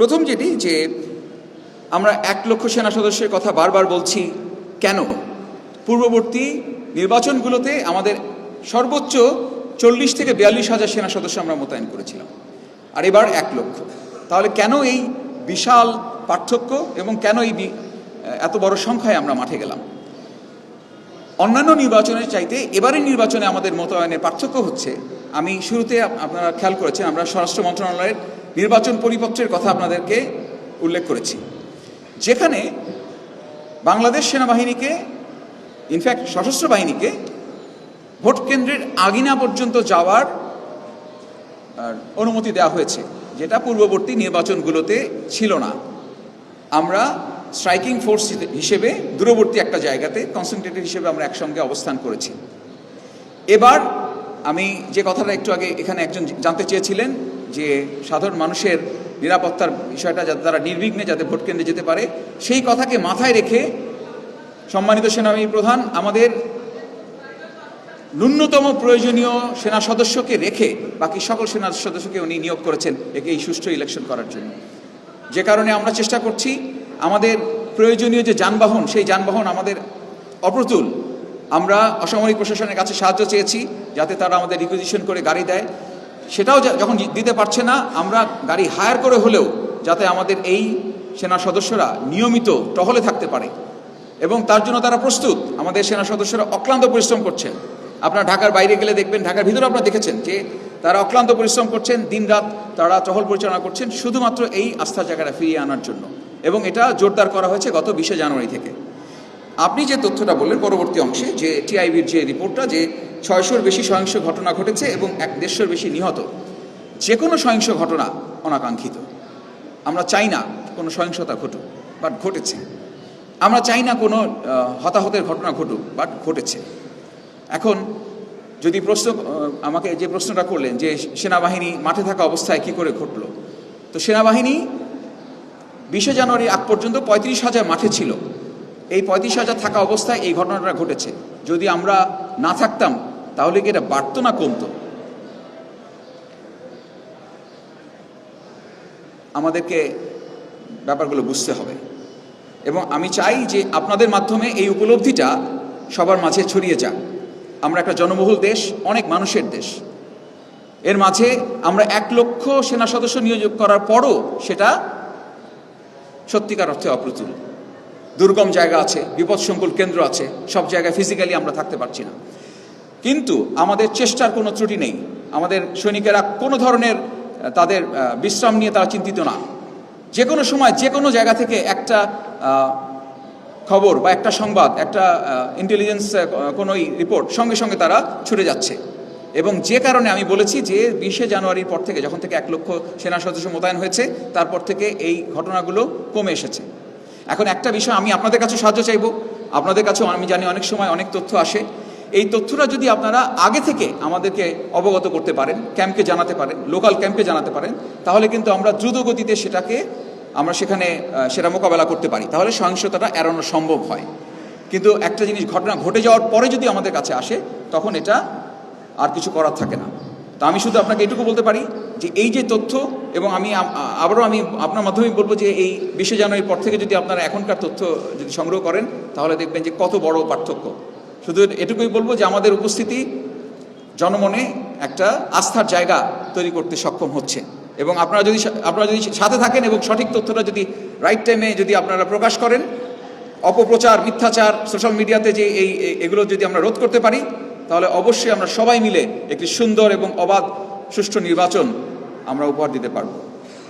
প্রথম যেটি যে আমরা 1 লক্ষ সেনা সদস্যের কথা বারবার বলছি কেন? পূর্ববর্তী নির্বাচনগুলোতে আমাদের সর্বোচ্চ 40 থেকে 42 হাজার সেনা সদস্য আমরা মোতায়েন করেছিলাম, আর এবার 1 লক্ষ। তাহলে কেন এই বিশাল পার্থক্য এবং কেন এই এত বড় সংখ্যায় আমরা মাঠে গেলাম? অন্যান্য নির্বাচনের চাইতে এবারের নির্বাচনে আমাদের মোতায়েনের পার্থক্য হচ্ছে, আমি শুরুতে আপনারা খেয়াল করেছেন আমরা স্বরাষ্ট্র মন্ত্রণালয়ের নির্বাচন পরিপত্রের কথা আপনাদেরকে উল্লেখ করেছি, যেখানে বাংলাদেশ সেনাবাহিনীকে, ইনফ্যাক্ট সশস্ত্র বাহিনীকে ভোট কেন্দ্রের আগিনা পর্যন্ত যাওয়ার অনুমতি দেওয়া হয়েছে, যেটা পূর্ববর্তী নির্বাচনগুলোতে ছিল না। আমরা স্ট্রাইকিং ফোর্স হিসেবে দূরবর্তী একটা জায়গাতে কনসেন্ট্রেটেড হিসেবে আমরা একসঙ্গে অবস্থান করেছি। এবার আমি যে কথাটা একটু আগে এখানে একজন জানতে চেয়েছিলেন যে সাধারণ মানুষের নিরাপত্তার বিষয়টা যাতে তারা নির্বিঘ্নে যাতে ভোট কেন্দ্রে যেতে পারে, সেই কথাকে মাথায় রেখে সম্মানিত সেনাবাহিনী প্রধান আমাদের ন্যূনতম প্রয়োজনীয় সেনা সদস্যকে রেখে বাকি সকল সেনা সদস্যকে উনি নিয়োগ করেছেন এই সুষ্ঠু ইলেকশন করার জন্য। যে কারণে আমরা চেষ্টা করছি আমাদের প্রয়োজনীয় যে যানবাহন, সেই যানবাহন আমাদের অপ্রতুল। আমরা অসামরিক প্রশাসনের কাছে সাহায্য চেয়েছি যাতে তারা আমাদের রিকুইজিশন করে গাড়ি দেয়, সেটাও যখন দিতে পারছে না আমরা গাড়ি হায়ার করে হলেও যাতে আমাদের এই সেনা সদস্যরা নিয়মিত টহলে থাকতে পারে, এবং তার জন্য তারা প্রস্তুত। আমাদের সেনা সদস্যরা অক্লান্ত পরিশ্রম করছেন। আপনারা ঢাকার বাইরে গেলে দেখবেন, ঢাকার ভিতরে আপনারা দেখেছেন যে তারা অক্লান্ত পরিশ্রম করছেন, দিনরাত তারা টহল পরিচালনা করছেন শুধুমাত্র এই আস্থার জায়গাটা ফিরিয়ে আনার জন্য, এবং এটা জোরদার করা হয়েছে গত 20 জানুয়ারি থেকে। আপনি যে তথ্যটা বললেন পরবর্তী অংশে, যে টিআইবির যে রিপোর্টটা, যে 600-র বেশি সহিংস ঘটনা ঘটেছে এবং 150-র বেশি নিহত। যে কোনো সহিংস ঘটনা অনাকাঙ্ক্ষিত। আমরা চাই না কোনো সহিংসতা ঘটুক, বাট ঘটেছে। আমরা চাই না কোনো হতাহতের ঘটনা ঘটুক, বাট ঘটেছে। এখন যদি আমাকে যে প্রশ্নটা করলেন যে সেনাবাহিনী মাঠে থাকা অবস্থায় কি করে ঘটলো, তো সেনাবাহিনী 20 জানুয়ারি আগ পর্যন্ত 35,000 মাঠে ছিল। এই 35,000 থাকা অবস্থায় এই ঘটনাটা ঘটেছে। যদি আমরা না থাকতাম তাহলে কি এটা বাড়তো না কমতো? আমাদেরকে ব্যাপারগুলো বুঝতে হবে, এবং আমি চাই যে আপনাদের মাধ্যমে এই উপলব্ধিটা সবার মাঝে ছড়িয়ে যাক। আমরা একটা জনবহুল দেশ, অনেক মানুষের দেশ, এর মাঝে আমরা 1 লক্ষ সেনা সদস্য নিয়োগ করার পরও সেটা সত্যিকার অর্থে অপ্রতুল। দুর্গম জায়গা আছে, বিপদসংকুল কেন্দ্র আছে, সব জায়গায় ফিজিক্যালি আমরা থাকতে পারছি না। কিন্তু আমাদের চেষ্টার কোনো ত্রুটি নেই। আমাদের সৈনিকেরা কোনো ধরনের তাদের বিশ্রাম নিয়ে তারা চিন্তিত না। যে কোনো সময় যে কোনো জায়গা থেকে একটা খবর বা একটা সংবাদ, একটা ইন্টেলিজেন্স কোনো রিপোর্ট সঙ্গে সঙ্গে তারা ছুটে যাচ্ছে। এবং যে কারণে আমি বলেছি যে 20 জানুয়ারির পর থেকে, যখন থেকে 1 লক্ষ সেনা সদস্য মোতায়েন হয়েছে, তারপর থেকে এই ঘটনাগুলো কমে এসেছে। এখন একটা বিষয় আমি আপনাদের কাছে সাহায্য চাইব। আপনাদের কাছেও আমি জানি অনেক সময় অনেক তথ্য আসে। এই তথ্যটা যদি আপনারা আগে থেকে আমাদেরকে অবগত করতে পারেন, ক্যাম্পকে জানাতে পারেন, লোকাল ক্যাম্পে জানাতে পারেন, তাহলে কিন্তু আমরা দ্রুত গতিতে সেটা মোকাবেলা করতে পারি। তাহলে সহিংসতাটা এড়ানো সম্ভব হয়। কিন্তু একটা জিনিস ঘটনা ঘটে যাওয়ার পরে যদি আমাদের কাছে আসে, তখন এটা আর কিছু করার থাকে না। তো আমি শুধু আপনাকে এটুকু বলতে পারি যে এই যে তথ্য, এবং আমি আপনার মাধ্যমে বলবো যে এই 20 জানুয়ারির পর থেকে যদি আপনারা এখনকার তথ্য যদি সংগ্রহ করেন, তাহলে দেখবেন যে কত বড় পার্থক্য। শুধু এটুকুই বলবো যে আমাদের উপস্থিতি জনমনে একটা আস্থার জায়গা তৈরি করতে সক্ষম হচ্ছে, এবং আপনারা যদি সাথে থাকেন এবং সঠিক তথ্যটা যদি রাইট টাইমে যদি আপনারা প্রকাশ করেন, অপপ্রচার, মিথ্যাচার, সোশ্যাল মিডিয়াতে যে এগুলো যদি আমরা রোধ করতে পারি, তাহলে অবশ্যই আমরা সবাই মিলে একটি সুন্দর এবং অবাধ সুষ্ঠু নির্বাচন আমরা উপহার দিতে পারব।